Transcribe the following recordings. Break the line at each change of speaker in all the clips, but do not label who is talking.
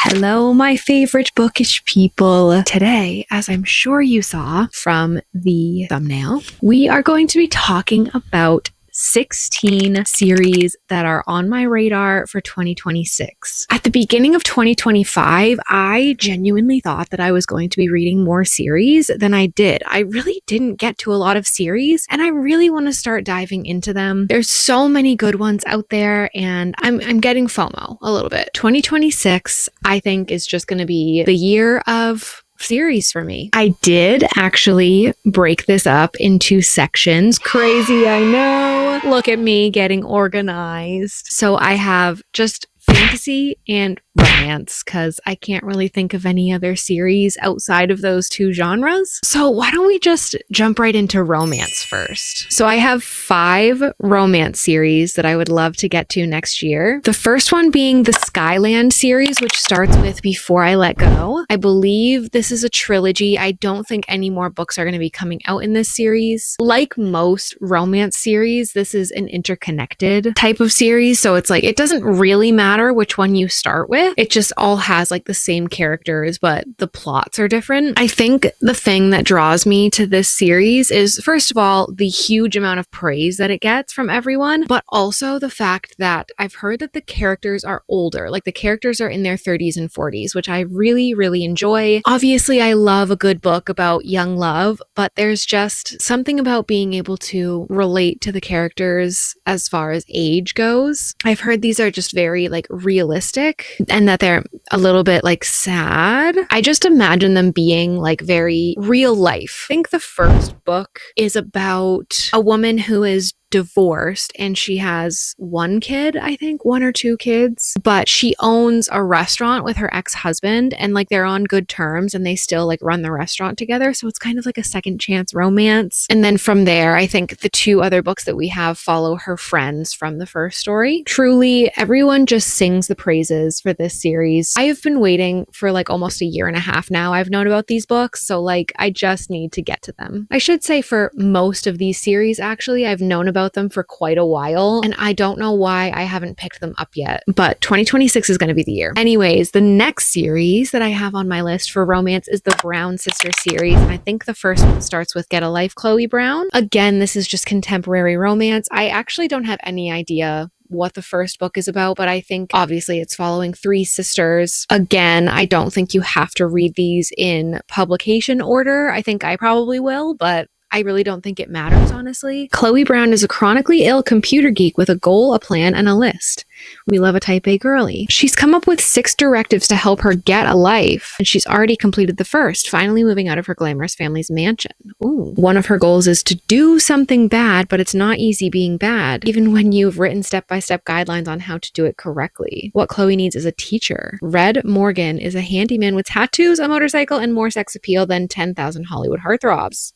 Hello, my favorite bookish people. Today, as I'm sure you saw from the thumbnail, we are going to be talking about 16 series that are on my radar for 2026. At the beginning of 2025, I genuinely thought that I was going to be reading more series than I did. I really didn't get to a lot of series, and I really want to start diving into them. There's so many good ones out there, and I'm getting FOMO a little bit. 2026, I think, is just going to be the year of series for me. I did actually break this up into sections. Crazy, I know. Look at me getting organized. So I have just fantasy and romance because I can't really think of any other series outside of those two genres. So why don't we just jump right into romance first? So I have 5 romance series that I would love to get to next year. The first one being the Skyland series, which starts with Before I Let Go. I believe this is a trilogy. I don't think any more books are going to be coming out in this series. Like most romance series, this is an interconnected type of series. So it's like, it doesn't really matter which one you start with. It just all has like the same characters, but the plots are different. I think the thing that draws me to this series is, first of all, the huge amount of praise that it gets from everyone, but also the fact that I've heard that the characters are older. Like the characters are in their 30s and 40s, which I really, really enjoy. Obviously, I love a good book about young love, but there's just something about being able to relate to the characters as far as age goes. I've heard these are just very like realistic and that they're a little bit like sad. I just imagine them being like very real life. I think the first book is about a woman who is divorced and she has 1 kid, I think 1 or 2 kids, but she owns a restaurant with her ex-husband and like they're on good terms and they still like run the restaurant together. So it's kind of like a second chance romance. And then from there, I think the 2 other books that we have follow her friends from the first story. Truly, everyone just sings the praises for this series. I have been waiting for like almost a year and a half now. I've known about these books, so like I just need to get to them. I should say for most of these series, actually, I've known about them for quite a while and I don't know why I haven't picked them up yet, but 2026 is going to be the year. Anyways, the next series that I have on my list for romance is the Brown Sister series, and I think the first one starts with Get a Life, Chloe Brown. Again, this is just contemporary romance. I actually don't have any idea what the first book is about, but I think obviously it's following 3 sisters. Again, I don't think you have to read these in publication order. I think I probably will, but I really don't think it matters, honestly. Chloe Brown is a chronically ill computer geek with a goal, a plan, and a list. We love a type A girly. She's come up with 6 directives to help her get a life, and she's already completed the first, finally moving out of her glamorous family's mansion. Ooh. One of her goals is to do something bad, but it's not easy being bad, even when you've written step-by-step guidelines on how to do it correctly. What Chloe needs is a teacher. Red Morgan is a handyman with tattoos, a motorcycle, and more sex appeal than 10,000 Hollywood heartthrobs.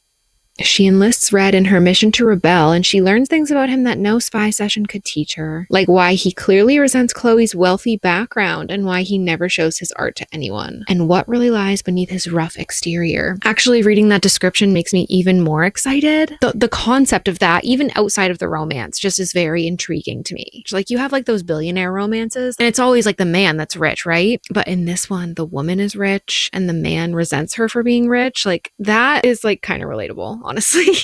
She enlists Red in her mission to rebel, and she learns things about him that no spy session could teach her, like why he clearly resents Chloe's wealthy background and why he never shows his art to anyone, and what really lies beneath his rough exterior. Actually, reading that description makes me even more excited. The concept of that, even outside of the romance, just is very intriguing to me. Like you have like those billionaire romances, and it's always like the man that's rich, right? But in this one, the woman is rich and the man resents her for being rich. Like that is like kind of relatable, honestly.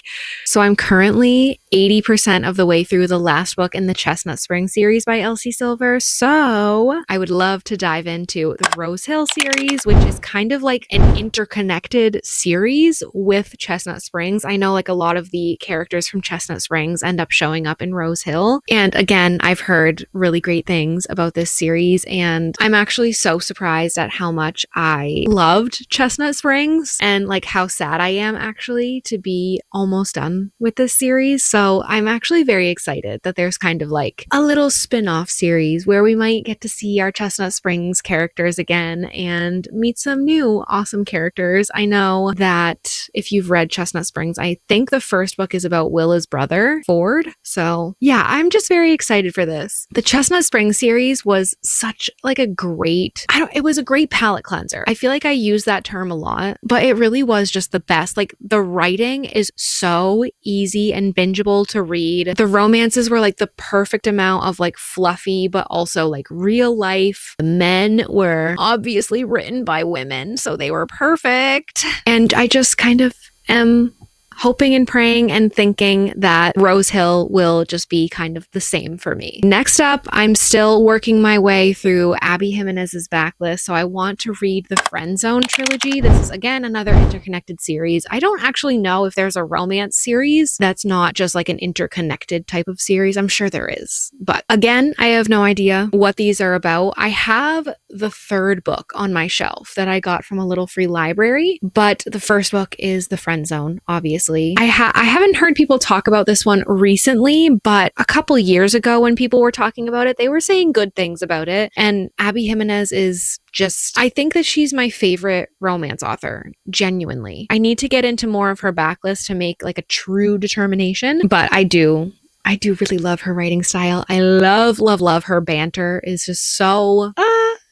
So I'm currently 80% of the way through the last book in the Chestnut Spring series by Elsie Silver. So I would love to dive into the Rose Hill series, which is kind of like an interconnected series with Chestnut Springs. I know like a lot of the characters from Chestnut Springs end up showing up in Rose Hill. And again, I've heard really great things about this series, and I'm actually so surprised at how much I loved Chestnut Springs and like how sad I am actually to be almost done with this series. So I'm actually very excited that there's kind of like a little spin-off series where we might get to see our Chestnut Springs characters again and meet some new awesome characters. I know that if you've read Chestnut Springs, I think the first book is about Willa's brother, Ford. So yeah, I'm just very excited for this. The Chestnut Springs series was such like a great, it was a great palate cleanser. I feel like I use that term a lot, but it really was just the best. Like the writing is so easy and bingeable enjoyable to read. The romances were like the perfect amount of like fluffy, but also like real life. The men were obviously written by women, so they were perfect. And I just kind of am hoping and praying and thinking that Rose Hill will just be kind of the same for me. Next up, I'm still working my way through Abby Jimenez's backlist, so I want to read the Friend Zone trilogy. This is, again, another interconnected series. I don't actually know if there's a romance series that's not just like an interconnected type of series. I'm sure there is. But again, I have no idea what these are about. I have the third book on my shelf that I got from a little free library, but the first book is The Friend Zone, obviously. I haven't heard people talk about this one recently, but a couple years ago when people were talking about it, they were saying good things about it. And Abby Jimenez is just, I think that she's my favorite romance author, genuinely. I need to get into more of her backlist to make like a true determination, but I do really love her writing style. I love her banter is just so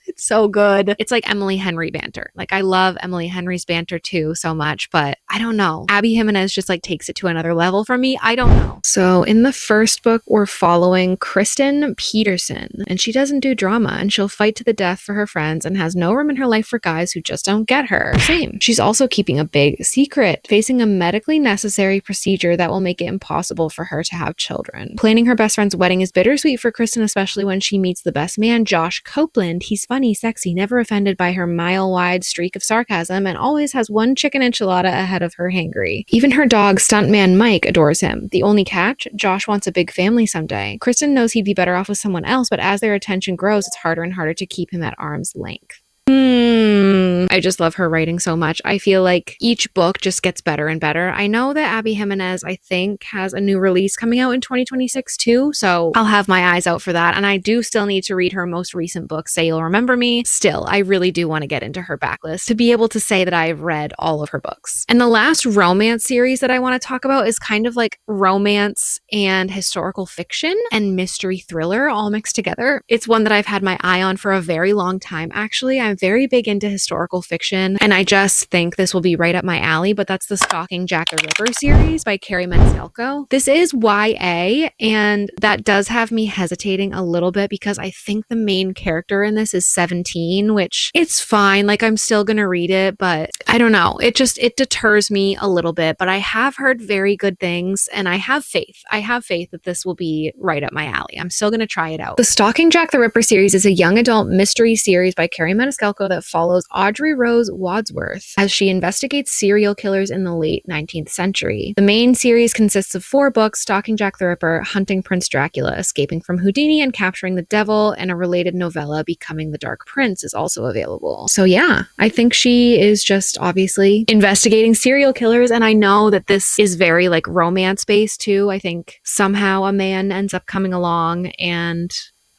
it's so good. It's like Emily Henry banter. Like I love Emily Henry's banter too so much, but I don't know. Abby Jimenez just like takes it to another level for me. I don't know. So in the first book, we're following Kristen Peterson, and she doesn't do drama, and she'll fight to the death for her friends and has no room in her life for guys who just don't get her. Same. She's also keeping a big secret, facing a medically necessary procedure that will make it impossible for her to have children. Planning her best friend's wedding is bittersweet for Kristen, especially when she meets the best man, Josh Copeland. He's funny, sexy, never offended by her mile-wide streak of sarcasm, and always has one chicken enchilada ahead of her hangry. Even her dog, stuntman Mike, adores him. The only catch? Josh wants a big family someday. Kristen knows he'd be better off with someone else, but as their attention grows, it's harder and harder to keep him at arm's length. I just love her writing so much. I feel like each book just gets better and better. I know that Abby Jimenez, I think, has a new release coming out in 2026 too, so I'll have my eyes out for that. And I do still need to read her most recent book, Say You'll Remember Me. Still, I really do want to get into her backlist to be able to say that I've read all of her books. And the last romance series that I want to talk about is kind of like romance and historical fiction and mystery thriller all mixed together. It's one that I've had my eye on for a very long time, actually. I'm very big into historical fiction, and I just think this will be right up my alley, but that's the Stalking Jack the Ripper series by Carrie Maniscalco. This is YA, and that does have me hesitating a little bit because I think the main character in this is 17, which it's fine. Like, I'm still gonna read it, but I don't know. It deters me a little bit, but I have heard very good things, and I have faith. I have faith that this will be right up my alley. I'm still gonna try it out. The Stalking Jack the Ripper series is a young adult mystery series by Carrie Maniscalco that follows Audrey Rose Wadsworth as she investigates serial killers in the late 19th century. The main series consists of 4 books: Stalking Jack the Ripper, Hunting Prince Dracula, Escaping from Houdini and Capturing the Devil, and a related novella, Becoming the Dark Prince, is also available. So yeah, I think she is just obviously investigating serial killers, and I know that this is very like romance based too. I think somehow a man ends up coming along, and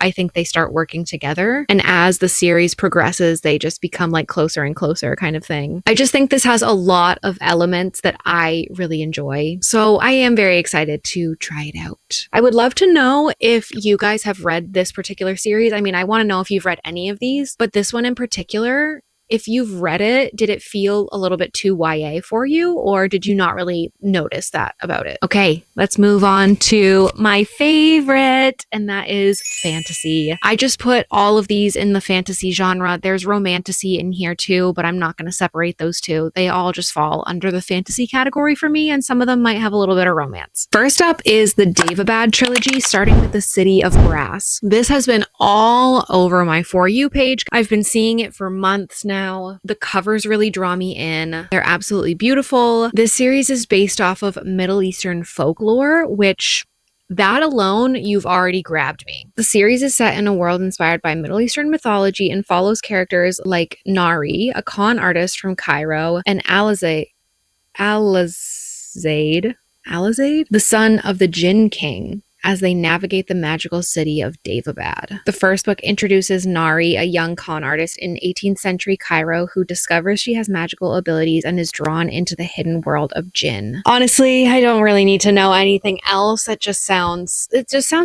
I think they start working together. And as the series progresses, they just become like closer and closer kind of thing. I just think this has a lot of elements that I really enjoy. So I am very excited to try it out. I would love to know if you guys have read this particular series. I mean, I want to know if you've read any of these, but this one in particular, if you've read it, did it feel a little bit too YA for you, or did you not really notice that about it? Okay, let's move on to my favorite, and that is fantasy. I just put all of these in the fantasy genre. There's romantasy in here too, but I'm not going to separate those two. They all just fall under the fantasy category for me, and some of them might have a little bit of romance. First up is the Daevabad trilogy, starting with the City of Brass. This has been all over my For You page. I've been seeing it for months now. The covers really draw me in. They're absolutely beautiful. This series is based off of Middle Eastern folklore, which that alone, you've already grabbed me. The series is set in a world inspired by Middle Eastern mythology and follows characters like Nari, a con artist from Cairo, and Alizaid, the son of the Jinn King. as they navigate the magical city of Daevabad. The first book introduces Nari, a young con artist in 18th century Cairo who discovers she has magical abilities and is drawn into the hidden world of Jinn. Honestly, I don't really need to know anything else. It just sounds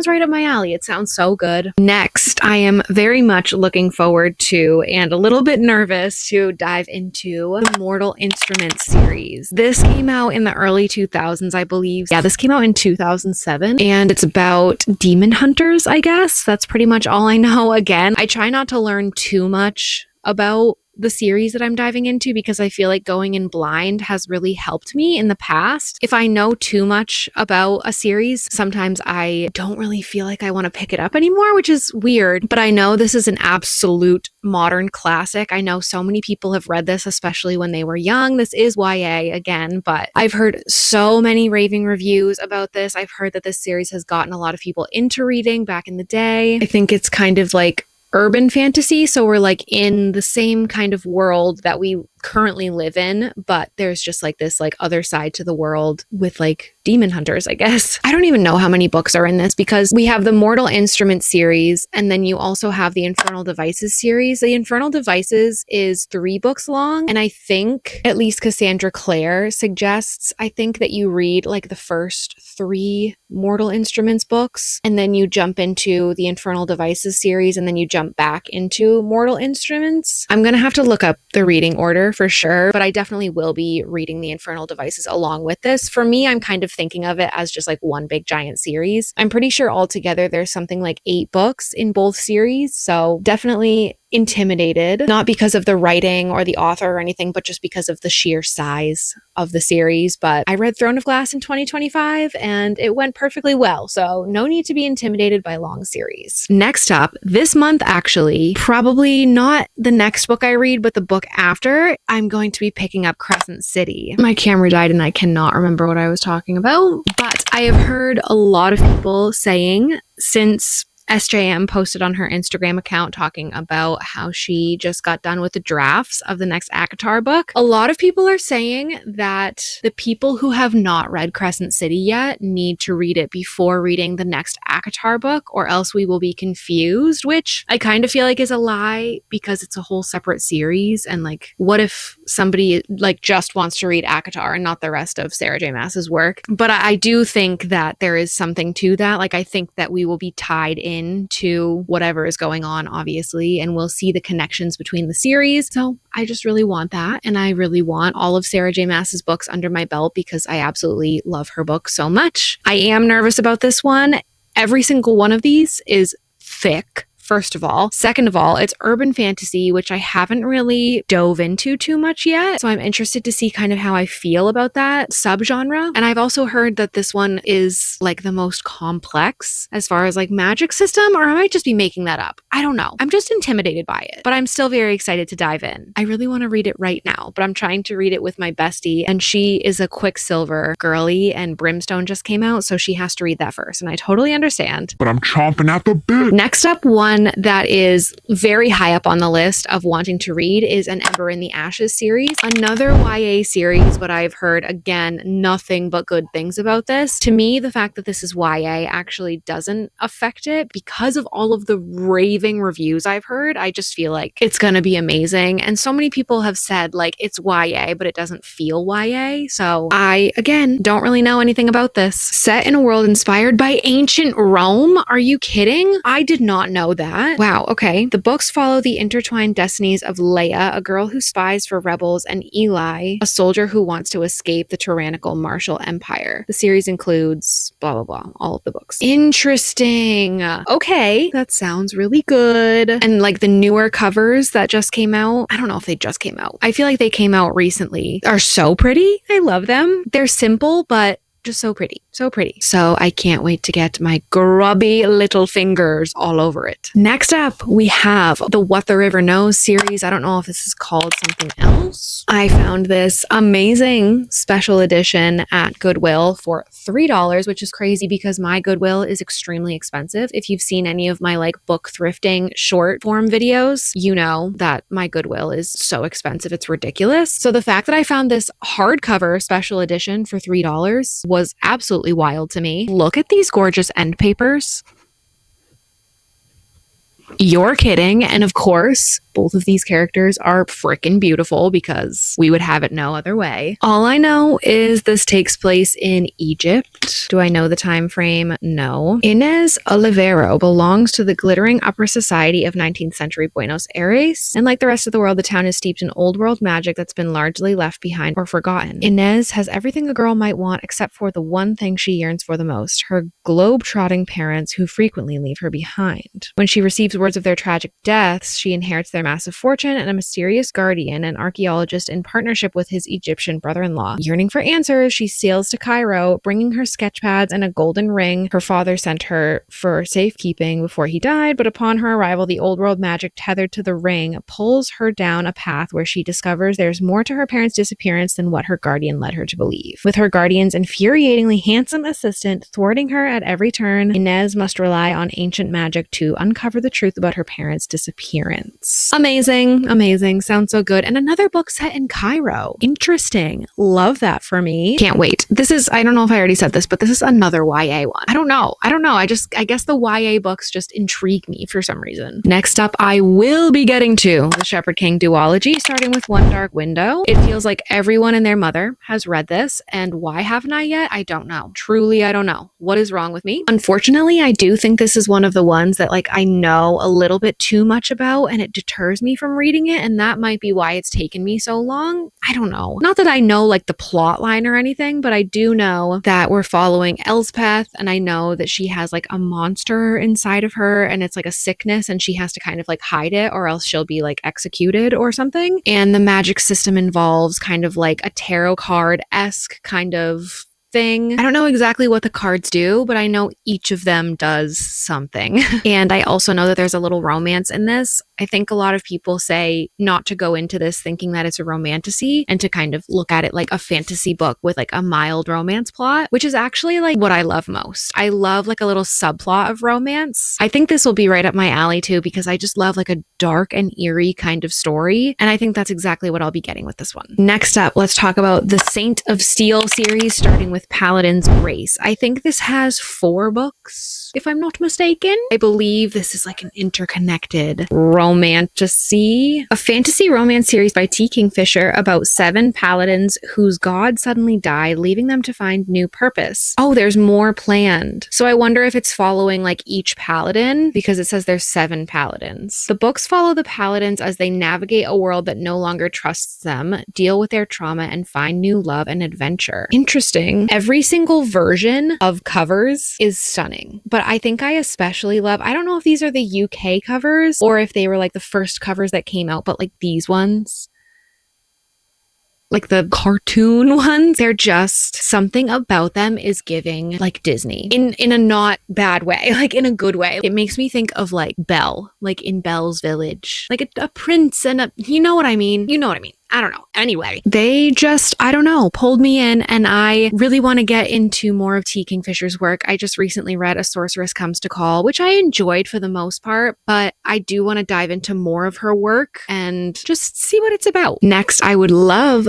right up my alley. It sounds so good. Next, I am very much looking forward to and a little bit nervous to dive into the Mortal Instruments series. This came out in the early 2000s, I believe. Yeah, this came out in 2007, and it's about demon hunters, I guess. That's pretty much all I know. Again, I try not to learn too much about the series that I'm diving into because I feel like going in blind has really helped me in the past. If I know too much about a series, sometimes I don't really feel like I want to pick it up anymore, which is weird. But I know this is an absolute modern classic. I know so many people have read this, especially when they were young. This is YA again, but I've heard so many raving reviews about this. I've heard that this series has gotten a lot of people into reading back in the day. I think it's kind of like urban fantasy, so we're like in the same kind of world that we currently live in, but there's just like this like other side to the world with like demon hunters, I guess. I don't even know how many books are in this because we have the Mortal Instruments series and then you also have the Infernal Devices series. The Infernal Devices is 3 books long, and I think, at least Cassandra Clare suggests, I think that you read like the first 3 Mortal Instruments books and then you jump into the Infernal Devices series and then you jump back into Mortal Instruments. I'm gonna have to look up the reading order for sure, but I definitely will be reading the Infernal Devices along with this. For me, I'm kind of thinking of it as just like one big giant series. I'm pretty sure altogether there's something like 8 books in both series, so definitely intimidated, not because of the writing or the author or anything, but just because of the sheer size of the series. But I read Throne of Glass in 2025 and it went perfectly well, so no need to be intimidated by long series. Next up, this month actually, probably not the next book I read, but the book after, I'm going to be picking up Crescent City. My camera died and I cannot remember what I was talking about, but I have heard a lot of people saying since SJM posted on her Instagram account talking about how she just got done with the drafts of the next ACOTAR book. A lot of people are saying that the people who have not read Crescent City yet need to read it before reading the next ACOTAR book, or else we will be confused, which I kind of feel like is a lie because it's a whole separate series. And like, what if somebody like just wants to read ACOTAR and not the rest of Sarah J. Maas's work? But I do think that there is something to that. Like, I think that we will be tied in to whatever is going on, obviously, and we'll see the connections between the series. So I just really want that, and I really want all of Sarah J. Maas's books under my belt because I absolutely love her book so much. I am nervous about this one. Every single one of these is thick, first of all. Second of all, it's urban fantasy, which I haven't really dove into too much yet. So I'm interested to see kind of how I feel about that subgenre. And I've also heard that this one is like the most complex as far as like magic system, or I might just be making that up. I don't know. I'm just intimidated by it, but I'm still very excited to dive in. I really want to read it right now, but I'm trying to read it with my bestie, and she is a Quicksilver girly, and Brimstone just came out, so she has to read that first, and I totally understand.
But I'm chomping at the bit.
Next up, one that is very high up on the list of wanting to read is an Ember in the Ashes series. Another YA series, but I've heard, again, nothing but good things about this. To me, the fact that this is YA actually doesn't affect it because of all of the raving reviews I've heard. I just feel like it's going to be amazing. And so many people have said like it's YA, but it doesn't feel YA. So I, again, don't really know anything about this. Set in a world inspired by ancient Rome? Are you kidding? I did not know that. Wow, okay. The books follow the intertwined destinies of Leia, a girl who spies for rebels, and Eli, a soldier who wants to escape the tyrannical martial empire. The series includes blah, blah, blah, all of the books. Interesting. Okay, that sounds really good. And like the newer covers that just came out, I don't know if they just came out. I feel like they came out recently, are so pretty. I love them. They're simple, but just so pretty. So pretty. So I can't wait to get my grubby little fingers all over it. Next up, we have the What the River Knows series. I don't know if this is called something else. I found this amazing special edition at Goodwill for $3, which is crazy because my Goodwill is extremely expensive. If you've seen any of my like book thrifting short form videos, you know that my Goodwill is so expensive. It's ridiculous. So the fact that I found this hardcover special edition for $3 was absolutely wild to me. Look at these gorgeous end papers. You're kidding. And of course, both of these characters are freaking beautiful because we would have it no other way. All I know is this takes place in Egypt. Do I know the time frame? No. Inez Olivero belongs to the glittering upper society of 19th century Buenos Aires. And like the rest of the world, the town is steeped in old world magic that's been largely left behind or forgotten. Inez has everything a girl might want except for the one thing she yearns for the most, her globe-trotting parents who frequently leave her behind. When she receives word of their tragic deaths, she inherits their massive fortune and a mysterious guardian, an archaeologist in partnership with his Egyptian brother-in-law. Yearning for answers, she sails to Cairo, bringing her sketch pads and a golden ring her father sent her for safekeeping before he died, but upon her arrival, the old world magic tethered to the ring pulls her down a path where she discovers there's more to her parents' disappearance than what her guardian led her to believe. With her guardian's infuriatingly handsome assistant thwarting her at every turn, Inez must rely on ancient magic to uncover the truth about her parents' disappearance. Amazing, amazing. Sounds so good. And another book set in Cairo. Interesting. Love that for me. Can't wait. This is, I don't know if I already said this, but this is another YA one. I don't know. I guess the YA books just intrigue me for some reason. Next up, I will be getting to the Shepard King duology, starting with One Dark Window. It feels like everyone and their mother has read this, and why haven't I yet? I don't know. Truly, I don't know. What is wrong with me? Unfortunately, I do think this is one of the ones that like I know a little bit too much about and it deters me from reading it, and that might be why it's taken me so long. I don't know. Not that I know like the plot line or anything, but I do know that we're following Elspeth, and I know that she has like a monster inside of her and it's like a sickness and she has to kind of like hide it or else she'll be like executed or something. And the magic system involves kind of like a tarot card-esque kind of thing. I don't know exactly what the cards do, but I know each of them does something. And I also know that there's a little romance in this. I think a lot of people say not to go into this thinking that it's a romantasy and to kind of look at it like a fantasy book with like a mild romance plot, which is actually like what I love most. I love like a little subplot of romance. I think this will be right up my alley too, because I just love like a dark and eerie kind of story. And I think that's exactly what I'll be getting with this one. Next up, let's talk about the Saint of Steel series, starting with Paladin's Grace. I think this has 4 books, if I'm not mistaken. I believe this is like an interconnected romantasy, a fantasy romance series by T. Kingfisher about 7 paladins whose god suddenly died, leaving them to find new purpose. Oh, there's more planned. So I wonder if it's following like each paladin, because it says there's 7 paladins. The books follow the paladins as they navigate a world that no longer trusts them, deal with their trauma, and find new love and adventure. Interesting. Every single version of covers is stunning, but I think I especially love, I don't know if these are the UK covers or if they were like the first covers that came out, but like these ones, like the cartoon ones, they're just, something about them is giving like Disney in a not bad way, like in a good way. It makes me think of like Belle, like in Belle's Village, like a prince and a, you know what I mean? You know what I mean? I don't know. Anyway, they just, I don't know, pulled me in, and I really want to get into more of T. Kingfisher's work. I just recently read A Sorceress Comes to Call, which I enjoyed for the most part, but I do want to dive into more of her work and just see what it's about. Next, I would love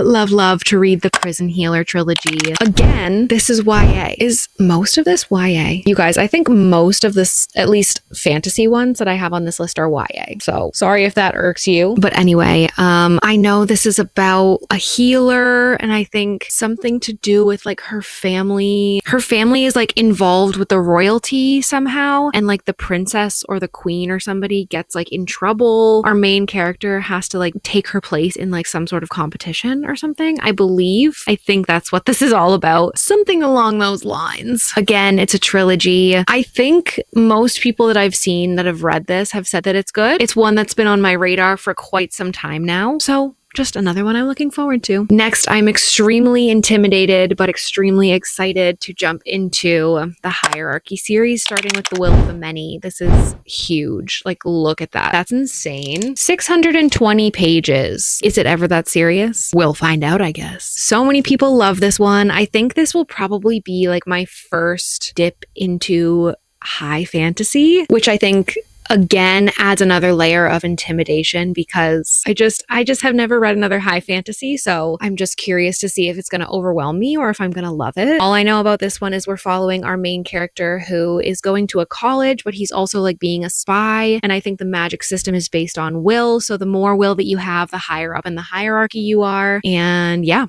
to read the Prison Healer trilogy. Again, this is YA. Is most of this YA? You guys, I think most of this, at least fantasy ones that I have on this list, are YA. So sorry if that irks you. But anyway, I know this is about a healer, and I think something to do with like her family. Her family is like involved with the royalty somehow, and like the princess or the queen or somebody gets like in trouble. Our main character has to like take her place in like some sort of competition or something, I believe. I think that's what this is all about. Something along those lines. Again, it's a trilogy. I think most people that I've seen that have read this have said that it's good. It's one that's been on my radar for quite some time now. So just another one I'm looking forward to. Next, I'm extremely intimidated, but extremely excited to jump into the Hierarchy series, starting with The Will of the Many. This is huge. Like, look at that. That's insane. 620 pages. Is it ever that serious? We'll find out, I guess. So many people love this one. I think this will probably be like my first dip into high fantasy, which I think again adds another layer of intimidation because I just have never read another high fantasy, so I'm just curious to see if it's going to overwhelm me or if I'm going to love it. All I know about this one is we're following our main character who is going to a college, but he's also like being a spy, and I think the magic system is based on will, so the more will that you have, the higher up in the hierarchy you are. And yeah,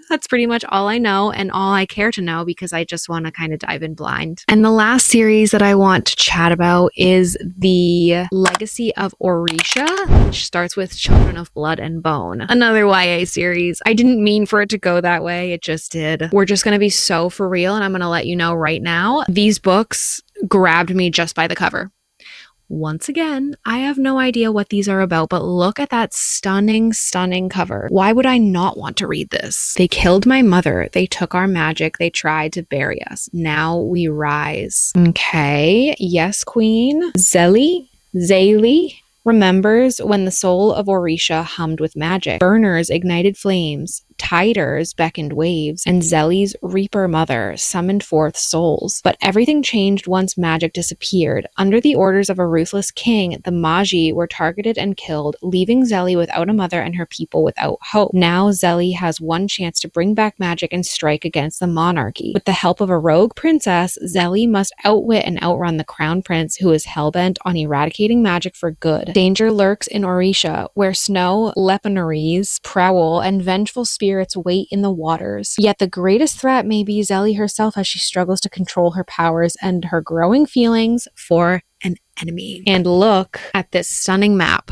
that's pretty much all I know and all I care to know because I just want to kind of dive in blind. And the last series that I want to chat about is the Legacy of Orisha, which starts with Children of Blood and Bone. Another YA series. I didn't mean for it to go that way. It just did. We're just going to be so for real, and I'm going to let you know right now, these books grabbed me just by the cover. Once again, I have no idea what these are about, but look at that stunning, stunning cover. Why would I not want to read this? They killed my mother. They took our magic. They tried to bury us. Now we rise. Okay. Yes, Queen. Zayli remembers when the soul of Orisha hummed with magic. Burners ignited flames. Tiders beckoned waves, and Zeli's Reaper mother summoned forth souls. But everything changed once magic disappeared. Under the orders of a ruthless king, the Magi were targeted and killed, leaving Zeli without a mother and her people without hope. Now Zeli has one chance to bring back magic and strike against the monarchy. With the help of a rogue princess, Zeli must outwit and outrun the crown prince, who is hellbent on eradicating magic for good. Danger lurks in Orisha, where snow leopards prowl and vengeful spirits wait in the waters. Yet the greatest threat may be Zeli herself as she struggles to control her powers and her growing feelings for an enemy. And look at this stunning map.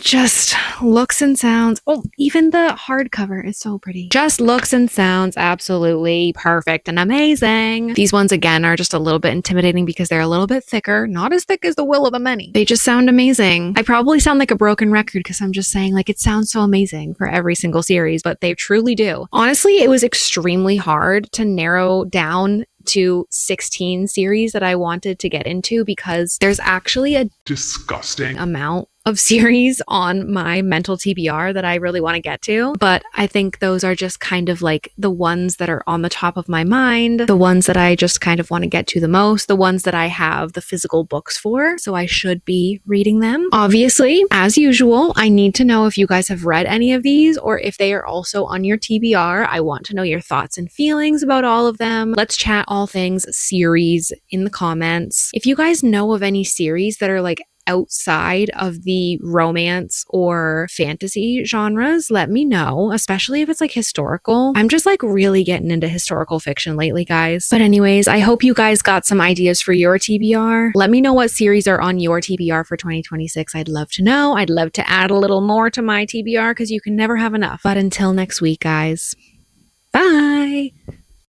Just looks and sounds. Oh, even the hardcover is so pretty. Just looks and sounds absolutely perfect and amazing. These ones, again, are just a little bit intimidating because they're a little bit thicker. Not as thick as the Will of the Many. They just sound amazing. I probably sound like a broken record because I'm just saying, like, it sounds so amazing for every single series, but they truly do. Honestly, it was extremely hard to narrow down to 16 series that I wanted to get into because there's actually a disgusting amount of series on my mental TBR that I really want to get to. But I think those are just kind of like the ones that are on the top of my mind, the ones that I just kind of want to get to the most, the ones that I have the physical books for. So I should be reading them. Obviously, as usual, I need to know if you guys have read any of these or if they are also on your TBR. I want to know your thoughts and feelings about all of them. Let's chat all things series in the comments. If you guys know of any series that are like outside of the romance or fantasy genres, let me know, especially if it's like historical. I'm just like really getting into historical fiction lately, guys. But anyways, I hope you guys got some ideas for your TBR. Let me know what series are on your TBR for 2026. I'd love to know. I'd love to add a little more to my TBR because you can never have enough. But until next week, guys, bye!